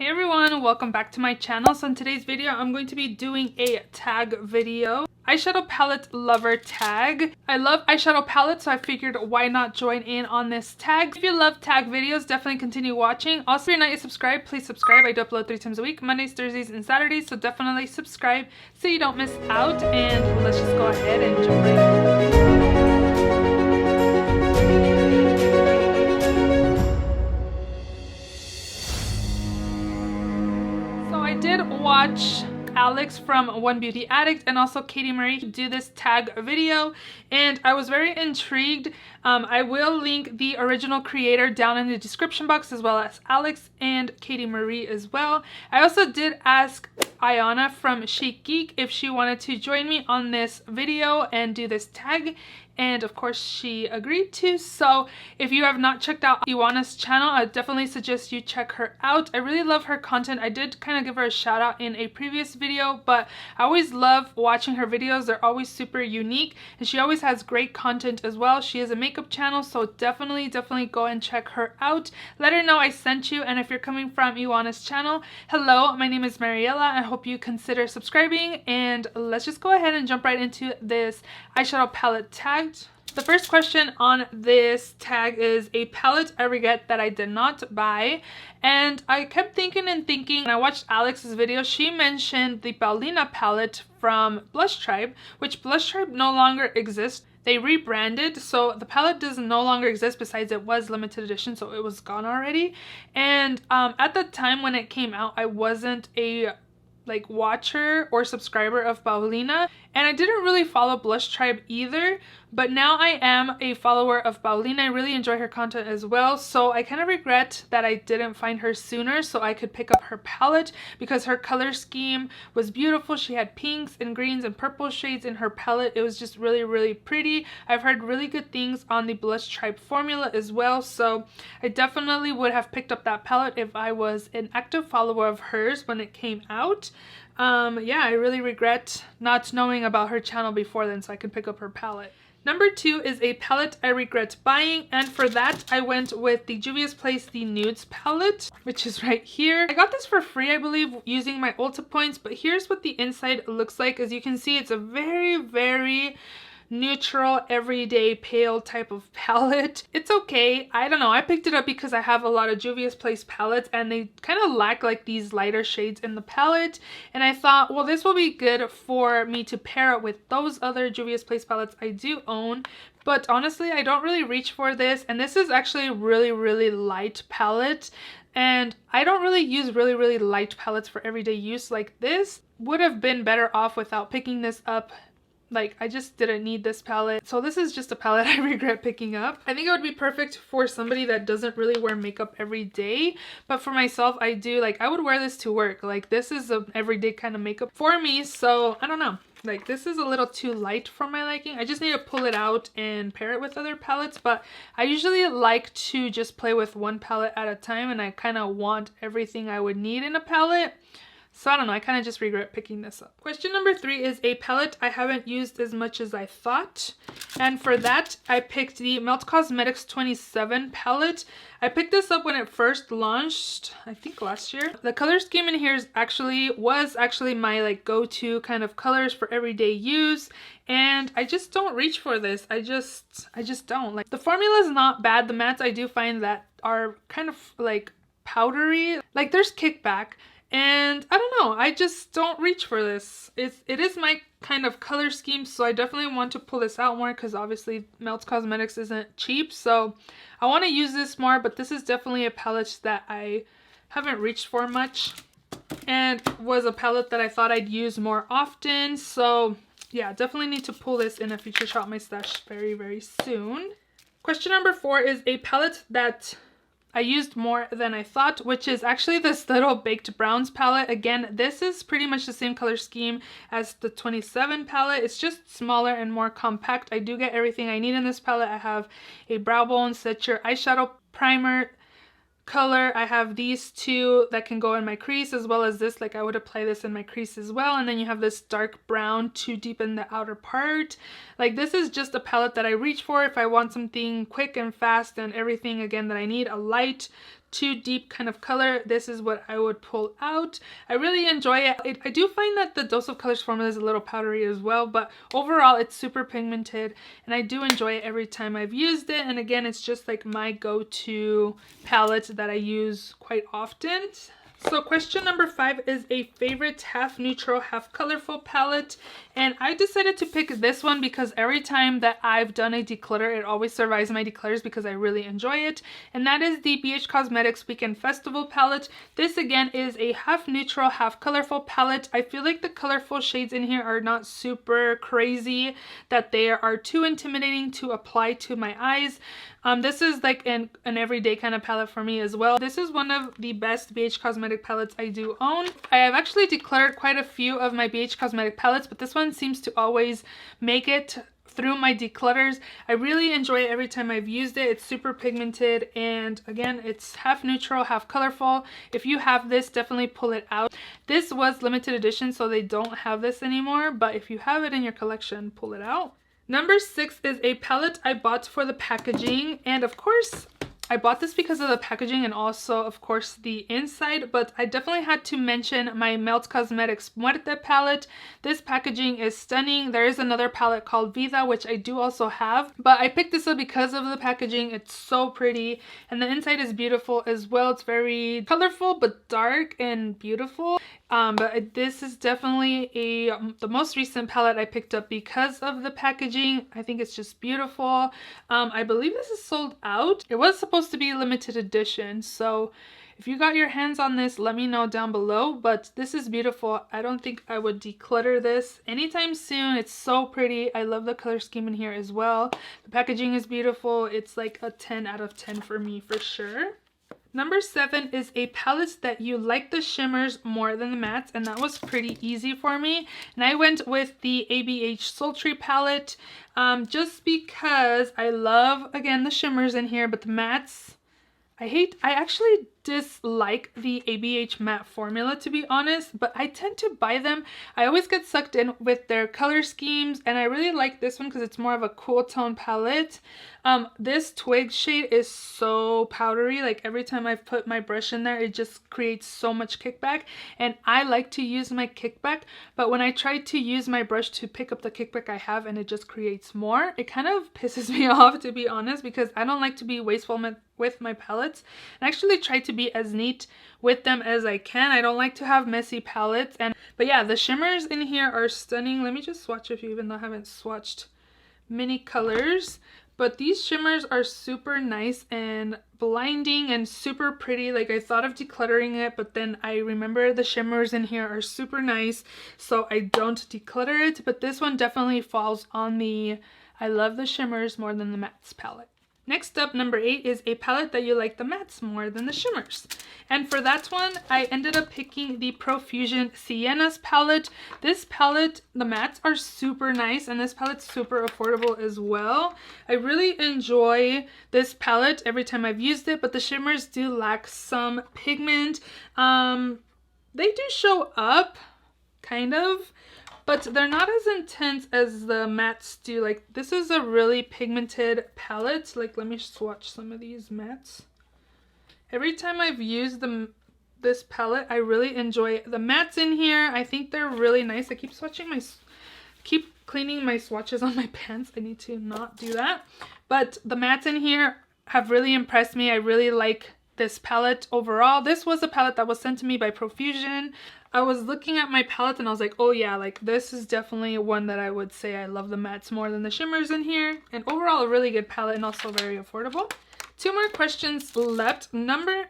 Hey everyone, welcome back to my channel. So in today's video, I'm going to be doing a tag video. Eyeshadow palette lover tag. I love eyeshadow palettes, so I figured why not join in on this tag. If you love tag videos, definitely continue watching. Also, if you're not yet subscribed, please subscribe. I do upload 3 times a week, Mondays, Thursdays, and Saturdays, so definitely subscribe so you don't miss out. And let's just go ahead and jump right in. I did watch Alex from One Beauty Addict and also Katie Marie do this tag video, and I was very intrigued. I will link the original creator down in the description box, as well as Alex and Katie Marie as well. I also did ask Ioanna from Chic, Geek if she wanted to join me on this video and do this tag, and of course she agreed to. So if you have not checked out Ioanna's channel, I definitely suggest you check her out. I really love her content. I did kind of give her a shout out in a previous video, but I always love watching her videos. They're always super unique, and she always has great content as well. She has a makeup channel, so definitely go and check her out. Let her know I sent you, and if you're coming from Ioanna's channel, hello, my name is Mariela. I hope you consider subscribing, and let's just go ahead and jump right into this eyeshadow palette tag. The first question on this tag is a palette I regret that I did not buy. And I kept thinking and thinking, and I watched Alex's video. She mentioned the Paulina palette from Blush Tribe, which Blush Tribe no longer exists. They rebranded, so the palette does no longer exist. Besides, it was limited edition, so it was gone already. And at the time when it came out, I wasn't a watcher or subscriber of Paulina, and I didn't really follow Blush Tribe either, but now I am a follower of Paulina. I really enjoy her content as well, so I kind of regret that I didn't find her sooner so I could pick up her palette, because her color scheme was beautiful. She had pinks and greens and purple shades in her palette. It was just really pretty. I've heard really good things on the Blush Tribe formula as well, so I definitely would have picked up that palette if I was an active follower of hers when it came out. Yeah, I really regret not knowing about her channel before then so I could pick up her palette. Number 2 is a palette I regret buying, and for that I went with the Juvia's Place the Nudes palette, which is right here. I got this for free, I believe, using my Ulta points, but here's what the inside looks like. As you can see, it's a very neutral, everyday, pale type of palette. It's okay. I don't know. I picked it up because I have a lot of Juvia's Place palettes, and they kind of lack these lighter shades in the palette. And I thought, well, this will be good for me to pair it with those other Juvia's Place palettes I do own. But honestly, I don't really reach for this. And this is actually a really light palette. And I don't really use really light palettes for everyday use. This would have been better off without picking this up. I just didn't need this palette. So this is just a palette I regret picking up. I think it would be perfect for somebody that doesn't really wear makeup every day. But for myself, I do. I would wear this to work. This is an everyday kind of makeup for me. So I don't know. This is a little too light for my liking. I just need to pull it out and pair it with other palettes. But I usually like to just play with one palette at a time. And I kind of want everything I would need in a palette. So I don't know, I kind of just regret picking this up. Question number 3 is a palette I haven't used as much as I thought. And for that, I picked the Melt Cosmetics 27 palette. I picked this up when it first launched, I think last year. The color scheme in here was actually my go-to kind of colors for everyday use. And I just don't reach for this. I just don't. The formula is not bad. The mattes I do find that are kind of powdery. There's Kickback. And I don't know, I just don't reach for this. It is my kind of color scheme, so I definitely want to pull this out more because obviously Melt Cosmetics isn't cheap. So I want to use this more, but this is definitely a palette that I haven't reached for much. And was a palette that I thought I'd use more often. So yeah, definitely need to pull this in a future shop my stash very soon. Question number 4 is a palette that I used more than I thought, which is actually this little Baked Browns palette. Again, this is pretty much the same color scheme as the 27 palette. It's just smaller and more compact. I do get everything I need in this palette. I have a Brow Bone Set-Your Eyeshadow Primer color. I have these two that can go in my crease, as well as this. I would apply this in my crease as well. And then you have this dark brown to deepen the outer part. This is just a palette that I reach for if I want something quick and fast and everything again that I need. A light too deep kind of color, this is what I would pull out. I really enjoy it. I do find that the Dose of Colors formula is a little powdery as well, but overall it's super pigmented and I do enjoy it every time I've used it. And again, it's just like my go-to palette that I use quite often. So question number 5 is a favorite half neutral, half colorful palette. And I decided to pick this one because every time that I've done a declutter, it always survives my declutters because I really enjoy it. And that is the BH Cosmetics Weekend Festival palette. This again is a half neutral, half colorful palette. I feel like the colorful shades in here are not super crazy, that they are too intimidating to apply to my eyes. This is like an everyday kind of palette for me as well. This is one of the best BH Cosmetic palettes I do own. I have actually decluttered quite a few of my BH Cosmetic palettes, but this one seems to always make it through my declutters. I really enjoy it every time I've used it. It's super pigmented and again, it's half neutral, half colorful. If you have this, definitely pull it out. This was limited edition, so they don't have this anymore, but if you have it in your collection, pull it out. Number 6 is a palette I bought for the packaging, and of course I bought this because of the packaging and also of course the inside, but I definitely had to mention my Melt Cosmetics Muerte palette. This packaging is stunning. There is another palette called Vida, which I do also have, but I picked this up because of the packaging. It's so pretty and the inside is beautiful as well. It's very colorful but dark and beautiful. But this is definitely the most recent palette I picked up because of the packaging. I think it's just beautiful. I believe this is sold out. It was supposed to be limited edition, so if you got your hands on this, let me know down below. But this is beautiful. I don't think I would declutter this anytime soon. It's so pretty. I love the color scheme in here as well. The packaging is beautiful. It's like a 10 out of 10 for me for sure. Number 7 is a palette that you like the shimmers more than the mattes, and that was pretty easy for me. And I went with the Abh Sultry Palette just because I love, again, the shimmers in here, but the mattes, I actually dislike the ABH matte formula, to be honest, but I tend to buy them. I always get sucked in with their color schemes, and I really like this one because it's more of a cool tone palette. This twig shade is so powdery. Like every time I've put my brush in there, it just creates so much kickback, and I like to use my kickback, but when I try to use my brush to pick up the kickback I have and it just creates more, it kind of pisses me off, to be honest, because I don't like to be wasteful with my palettes. I actually try to be as neat with them as I can. I don't like to have messy palettes. But yeah, the shimmers in here are stunning. Let me just swatch a few, even though I haven't swatched many colors. But these shimmers are super nice and blinding and super pretty. Like I thought of decluttering it, but then I remember the shimmers in here are super nice, so I don't declutter it. But this one definitely falls on the I love the shimmers more than the mattes palette. Next up, number 8 is a palette that you like the mattes more than the shimmers. And for that one, I ended up picking the Profusion Siennas palette. This palette, the mattes are super nice, and this palette's super affordable as well. I really enjoy this palette every time I've used it, but the shimmers do lack some pigment. They do show up, kind of, but they're not as intense as the mattes do. Like this is a really pigmented palette. Like let me swatch some of these mattes. Every time I've used this palette, I really enjoy the mattes in here. I think they're really nice. I keep cleaning my swatches on my pens. I need to not do that. But the mattes in here have really impressed me. I really like this palette overall. This was a palette that was sent to me by Profusion. I was looking at my palette and I was like, oh yeah, like this is definitely one that I would say I love the mattes more than the shimmers in here. And overall a really good palette and also very affordable. 2 more questions left. Number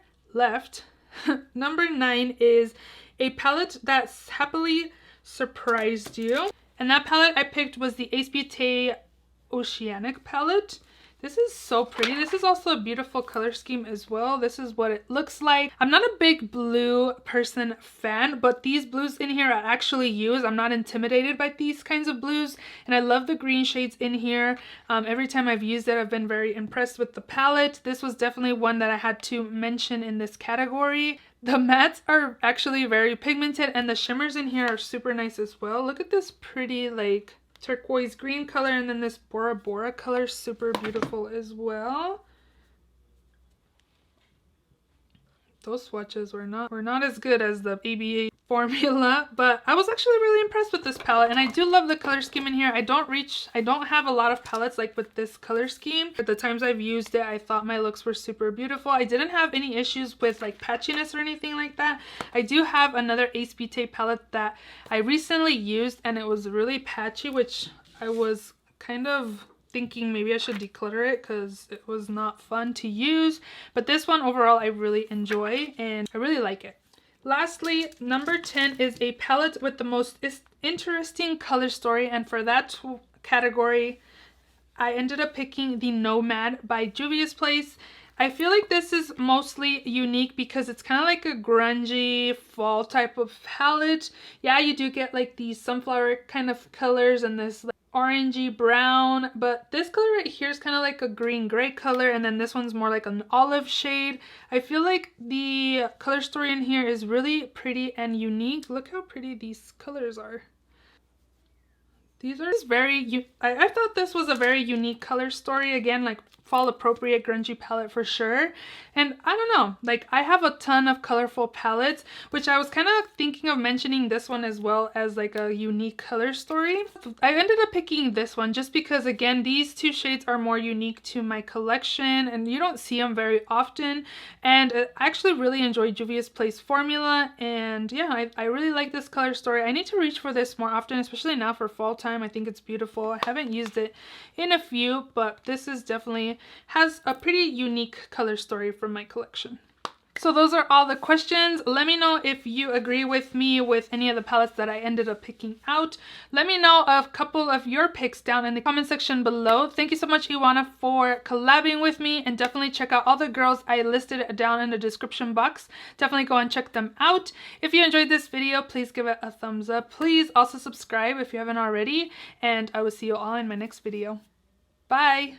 9 is a palette that's happily surprised you. And that palette I picked was the Ace Beauté Oceanic palette. This is so pretty. This is also a beautiful color scheme as well. This is what it looks like. I'm not a big blue person fan, but these blues in here I actually use. I'm not intimidated by these kinds of blues, and I love the green shades in here. Every time I've used it, I've been very impressed with the palette. This was definitely one that I had to mention in this category. The mattes are actually very pigmented, and the shimmers in here are super nice as well. Look at this pretty like turquoise green color, and then this Bora Bora color, super beautiful as well. those swatches were not as good as the ABA formula, but I was actually really impressed with this palette, and I do love the color scheme in here. I don't have a lot of palettes like with this color scheme. At the times I've used it, I thought my looks were super beautiful. I didn't have any issues with like patchiness or anything like that. I do have another Ace Beauté palette that I recently used, and it was really patchy, which I was kind of thinking maybe I should declutter it because it was not fun to use. But this one overall I really enjoy, and I really like it. Lastly, number 10 is a palette with the most interesting color story, and for that category I ended up picking the Nomad by Juvia's Place. I feel like this is mostly unique because it's kind of like a grungy fall type of palette. Yeah, you do get like these sunflower kind of colors and this like orangey brown, but this color right here is kind of like a green gray color, and then this one's more like an olive shade. I feel like the color story in here is really pretty and unique. Look how pretty these colors are. These are very, I thought this was a very unique color story. Again, like fall appropriate grungy palette for sure. And I don't know, like I have a ton of colorful palettes, which I was kind of thinking of mentioning this one as well as like a unique color story. I ended up picking this one just because, again, these two shades are more unique to my collection and you don't see them very often. And I actually really enjoy Juvia's Place formula, and yeah, I really like this color story. I need to reach for this more often, especially now for fall time. I think it's beautiful. I haven't used it in a few, but this is definitely has a pretty unique color story from my collection. So those are all the questions. Let me know if you agree with me with any of the palettes that I ended up picking out. Let me know a couple of your picks down in the comment section below. Thank you so much, Ioanna, for collabing with me, and definitely check out all the girls I listed down in the description box. Definitely go and check them out. If you enjoyed this video, please give it a thumbs up. Please also subscribe if you haven't already, and I will see you all in my next video. Bye!